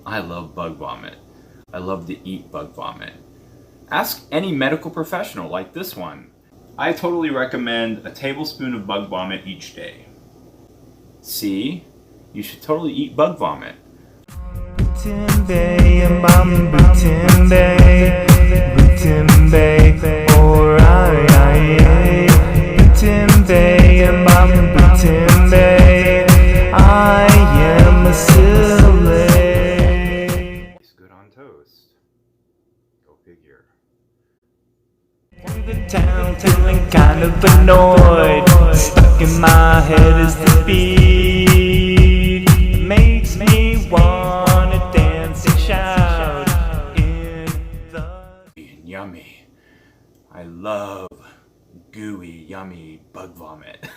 I love bug vomit. I love to eat bug vomit. Ask any medical professional like this one. I totally recommend a tablespoon of bug vomit each day. See? You should totally eat bug vomit. It's good on toast. Go figure. The town feeling kind of annoyed. Stuck in my head is the beat. It makes me wanna dance and shout in the Yummy. I love gooey, yummy bug vomit.